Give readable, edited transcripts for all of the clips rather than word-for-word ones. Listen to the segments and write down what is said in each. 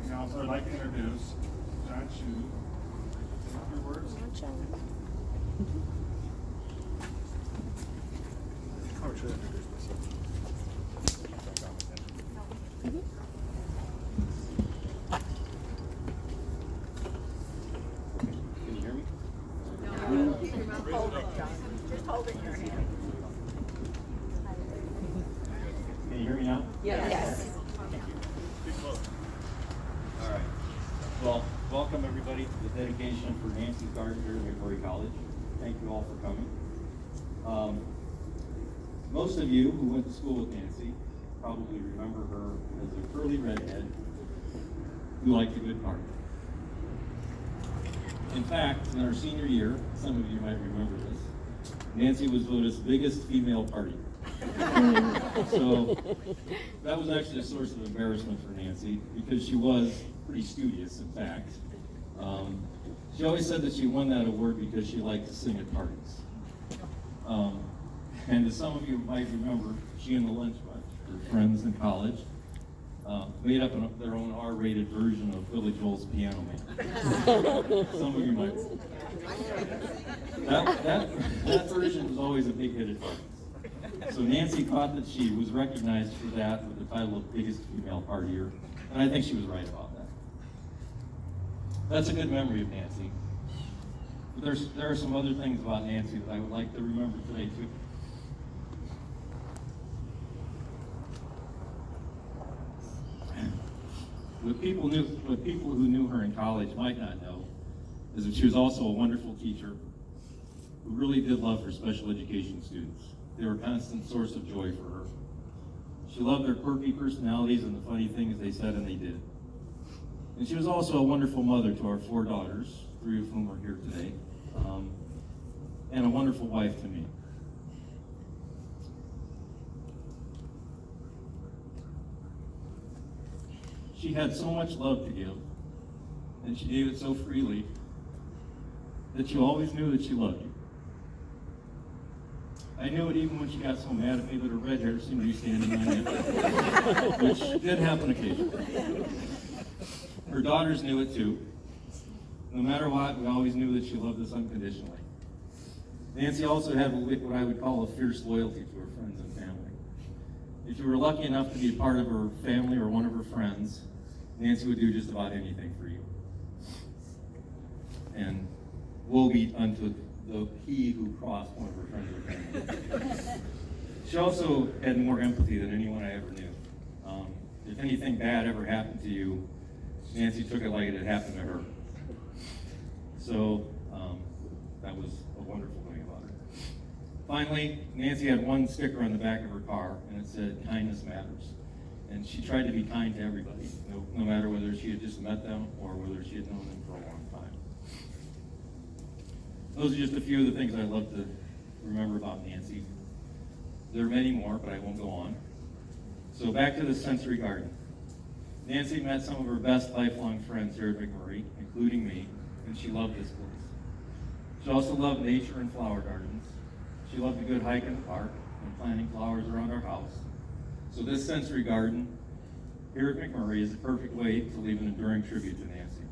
Now, so I'd like to introduce John Chu. A few words. How should I introduce myself? Can you hear me? Just hold it in your hand. Can you hear me now? Yes. All right. Well, welcome everybody to the dedication for Nancy's garden here at Macmurray College. Thank you all for coming. Most of you who went to school with Nancy probably remember her as a curly redhead who liked a good party. In fact, in our senior year, some of you might remember this, Nancy was voted biggest female party. So that was actually a source of embarrassment for Nancy because she was pretty studious, in fact. She always said that she won that award because she liked to sing at parties. And as some of you might remember, she and the lunch bunch, her friends in college, made up their own R-rated version of Billy Joel's Piano Man. Some of you might. That version was always a big hit at parties. So Nancy thought that she was recognized for that with the title of biggest female partier, and I think she was right about that. That's a good memory of Nancy. But there are some other things about Nancy that I would like to remember today too. What people who knew her in college might not know is that she was also a wonderful teacher who really did love her special education students. They were a constant source of joy for her. She loved their quirky personalities and the funny things they said and they did. And she was also a wonderful mother to our 4 daughters, 3 of whom are here today, and a wonderful wife to me. She had so much love to give, and she gave it so freely that you always knew that she loved you. I knew it even when she got so mad at me that her red hair seemed to be standing on end, which did happen occasionally. Her daughters knew it too. No matter what, we always knew that she loved us unconditionally. Nancy also had what I would call a fierce loyalty to her friends and family. If you were lucky enough to be a part of her family or one of her friends, Nancy would do just about anything for you. And woe be unto he who crossed one of her friends or family. She also had more empathy than anyone I ever knew. If anything bad ever happened to you, Nancy took it like it had happened to her. So that was a wonderful thing about her. Finally, Nancy had one sticker on the back of her car, and it said, "Kindness matters." And she tried to be kind to everybody, no matter whether she had just met them or whether she had known them for a long time. Those are just a few of the things I love to remember about Nancy. There are many more, but I won't go on. So back to the sensory garden. Nancy met some of her best lifelong friends here at Macmurray, including me, and she loved this place. She also loved nature and flower gardens. She loved a good hike in the park and planting flowers around our house. So this sensory garden here at Macmurray is the perfect way to leave an enduring tribute to Nancy.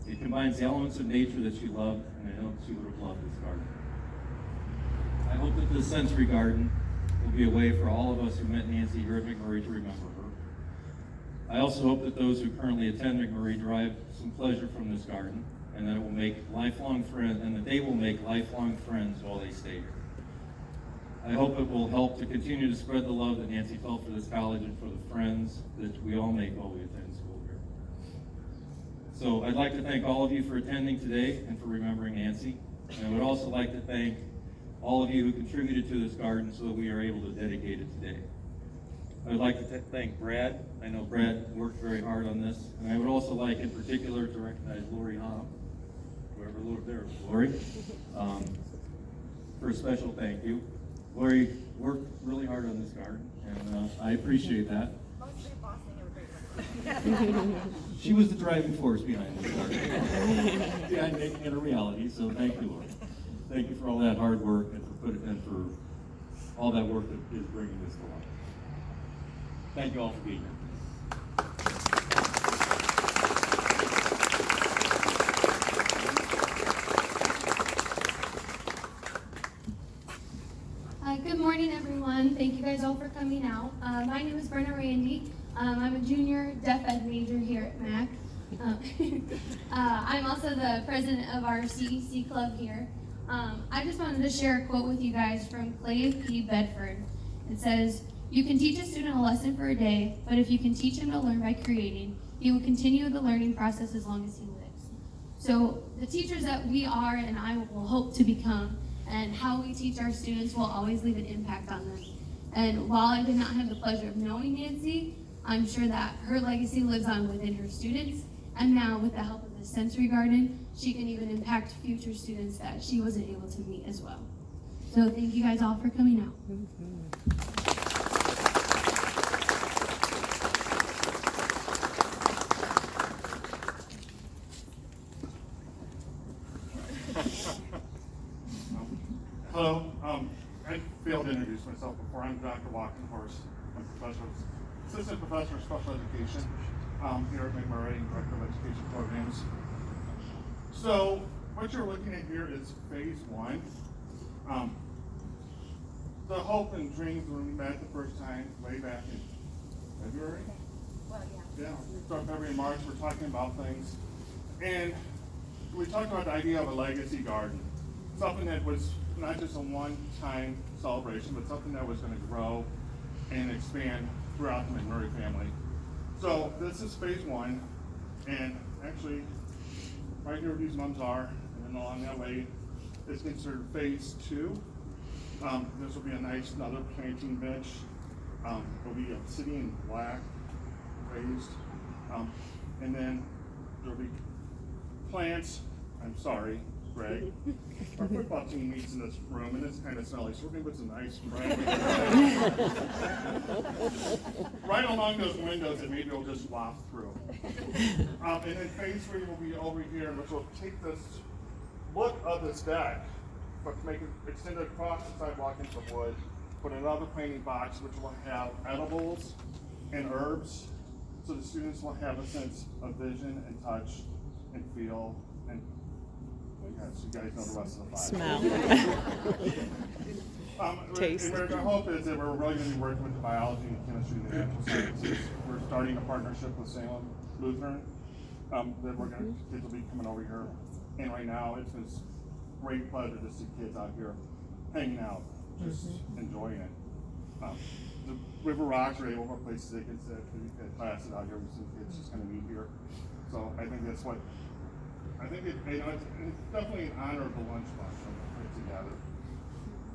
It combines the elements of nature that she loved, and I know she would have loved this garden. I hope that this sensory garden will be a way for all of us who met Nancy here at Macmurray to remember her. I also hope that those who currently attend Macmurray derive some pleasure from this garden, and that it will make lifelong friends, and that they will make lifelong friends while they stay here. I hope it will help to continue to spread the love that Nancy felt for this college and for the friends that we all make while we attend school here. So I'd like to thank all of you for attending today and for remembering Nancy. And I would also like to thank all of you who contributed to this garden so that we are able to dedicate it today. I would like to thank Brad. I know Brad worked very hard on this. And I would also like in particular to recognize Lori Hom, whoever lived there was Lori, for a special thank you. Lori worked really hard on this garden, and I appreciate that. She was the driving force behind this garden, behind making it a reality, so thank you, Lori. Thank you for all that hard work and for all that work that is bringing this to life. Thank you all for being here. for coming out. My name is Brenna Randy. I'm a junior deaf ed major here at Mac. I'm also the president of our CEC club here. I just wanted to share a quote with you guys from Clave P. Bedford. It says, "You can teach a student a lesson for a day, but if you can teach him to learn by creating, he will continue the learning process as long as he lives." So the teachers that we are and I will hope to become, and how we teach our students will always leave an impact on them. And while I did not have the pleasure of knowing Nancy, I'm sure that her legacy lives on within her students, and now with the help of the Sensory Garden, she can even impact future students that she wasn't able to meet as well. So thank you guys all for coming out. Hello, I failed to introduce myself before. I'm Dr. Walkenhorst. I'm assistant professor of special education here at Macmurray and director of education programs. So what you're looking at here is phase one. The hope and dreams when we met the first time way back in February. Well, yeah. Yeah, so February and March, we're talking about things. And we talked about the idea of a legacy garden. Something that was not just a one-time celebration, but something that was going to grow and expand throughout the Macmurray family. So this is phase one, and actually, right here where these mums are, and then along that way is considered phase two. This will be a nice another planting bench. It'll be obsidian black raised, and then there'll be plants. I'm sorry, Greg. Our football team meets in this room, and it's kind of smelly, so we're gonna put some nice right along those windows that maybe we'll just waft through. And then phase three will be over here, which will take this look of this deck, but make it extend it across the sidewalk into wood, put another planting box which will have edibles and herbs, so the students will have a sense of vision and touch and feel and yes, you guys know the rest of the five. Smell. Taste. And our hope is that we're really going to be working with the biology and chemistry and the natural sciences. We're starting a partnership with Salem Lutheran that kids will be coming over here. And right now, it's been a great pleasure to see kids out here hanging out, just enjoying it. The River Rocks are able to places they can sit. We've had classes out here. We've seen kids just kind of meet here. So I think that's what. I think it's definitely an honor of the lunch bunch when we put together.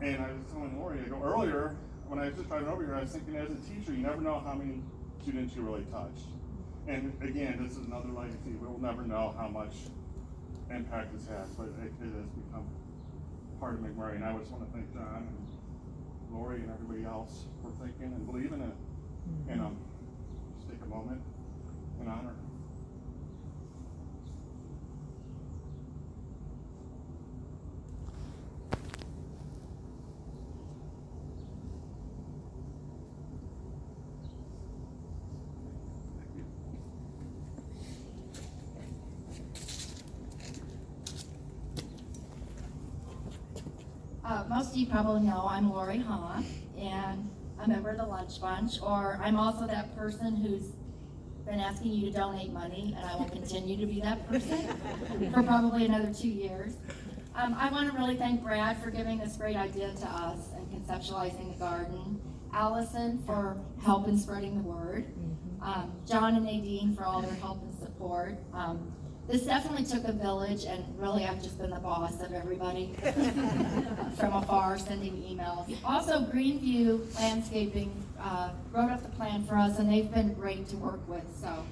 And I was telling Lori, I go earlier, when I was just driving over here, I was thinking as a teacher, you never know how many students you really touch. And again, this is another legacy. We'll never know how much impact this has, but it has become part of Macmurray. And I just want to thank John and Lori and everybody else for thinking and believing in it. And just take a moment and honor. Most of you probably know I'm Lori Ha, and a member of the Lunch Bunch, or I'm also that person who's been asking you to donate money, and I will continue to be that person for probably another 2 years. I want to really thank Brad for giving this great idea to us and conceptualizing the garden, Allison for help in spreading the word, John and Nadine for all their help and support. This definitely took a village, and really I've just been the boss of everybody from afar, sending emails. Also, Greenview Landscaping wrote up the plan for us, and they've been great to work with. So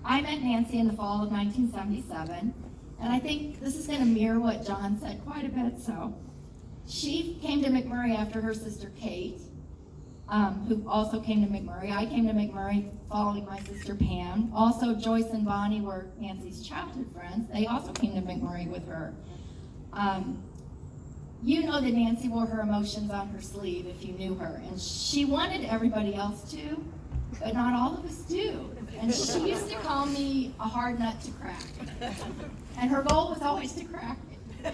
I met Nancy in the fall of 1977, and I think this is going to mirror what John said quite a bit. So she came to Macmurray after her sister Kate, who also came to Macmurray. I came to Macmurray following my sister Pam. Also, Joyce and Bonnie were Nancy's childhood friends. They also came to Macmurray with her. You know that Nancy wore her emotions on her sleeve if you knew her, and she wanted everybody else to, but not all of us do. And she used to call me a hard nut to crack. And her goal was always to crack it.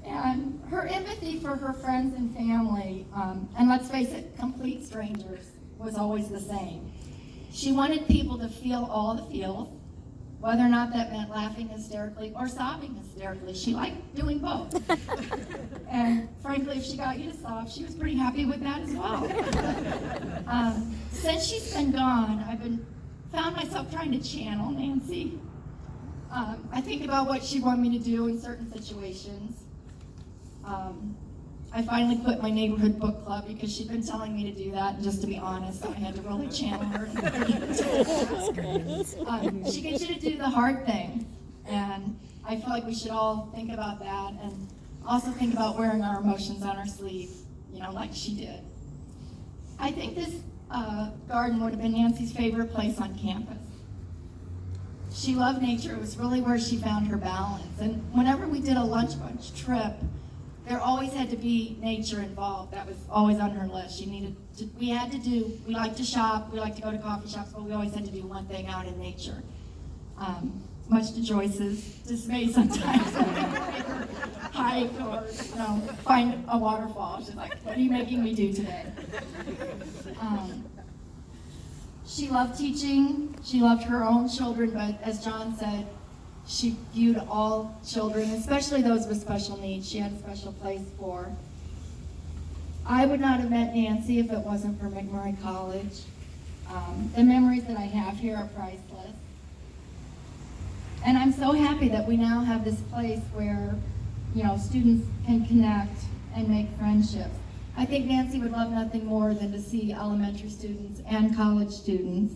And her empathy for her friends and family, and let's face it, complete strangers, was always the same. She wanted people to feel all the feels, whether or not that meant laughing hysterically or sobbing hysterically. She liked doing both. And frankly, if she got you to sob, she was pretty happy with that as well. Since she's been gone, I've found myself trying to channel Nancy. I think about what she'd want me to do in certain situations. I finally quit my neighborhood book club because she'd been telling me to do that, and just to be honest, I had to really channel her. She gets you to do the hard thing, and I feel like we should all think about that, and also think about wearing our emotions on our sleeve, like she did. I think this garden would have been Nancy's favorite place on campus. She loved nature. It was really where she found her balance, and whenever we did a lunch bunch trip, there always had to be nature involved. That was always on her list. We like to shop, we like to go to coffee shops, but we always had to do one thing out in nature. Much to Joyce's dismay sometimes. Hike or, find a waterfall. She's like, what are you making me do today? She loved teaching. She loved her own children, but as John said, she viewed all children, especially those with special needs, she had a special place for. I would not have met Nancy if it wasn't for Macmurray College. The memories that I have here are priceless. And I'm so happy that we now have this place where, students can connect and make friendships. I think Nancy would love nothing more than to see elementary students and college students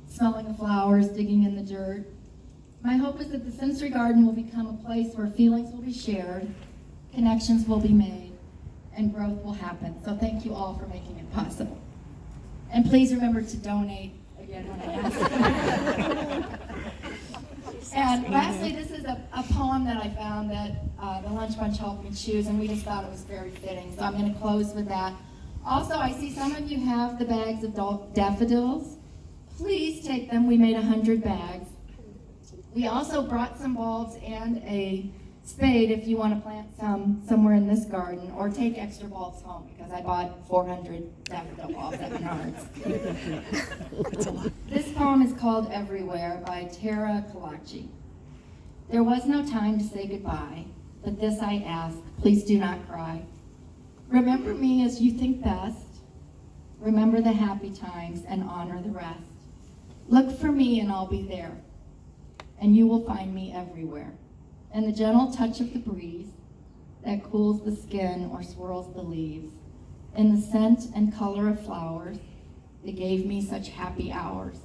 smelling the flowers, digging in the dirt. My hope is that the sensory garden will become a place where feelings will be shared, connections will be made, and growth will happen. So thank you all for making it possible. And please remember to donate again when I ask. And lastly, this is a poem that I found that the Lunch Bunch helped me choose, and we just thought it was very fitting. So I'm going to close with that. Also, I see some of you have the bags of daffodils. Please take them. We made 100 bags. We also brought some bulbs and a spade if you want to plant some somewhere in this garden, or take extra bulbs home, because I bought 400 daffodil bulbs at Menards. This poem is called Everywhere by Tara Kalachi. There was no time to say goodbye, but this I ask, please do not cry. Remember me as you think best. Remember the happy times and honor the rest. Look for me and I'll be there, and you will find me everywhere. And the gentle touch of the breeze that cools the skin or swirls the leaves, in the scent and color of flowers that gave me such happy hours.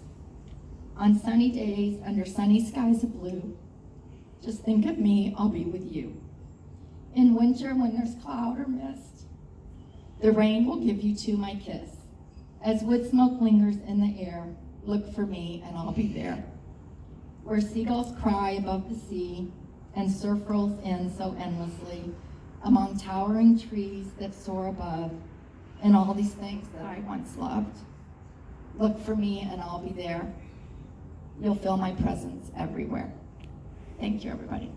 On sunny days under sunny skies of blue, just think of me, I'll be with you. In winter when there's cloud or mist, the rain will give you to my kiss. As wood smoke lingers in the air, look for me and I'll be there. Where seagulls cry above the sea and surf rolls in so endlessly, among towering trees that soar above, and all these things that I once loved. Look for me and I'll be there. You'll feel my presence everywhere. Thank you, everybody.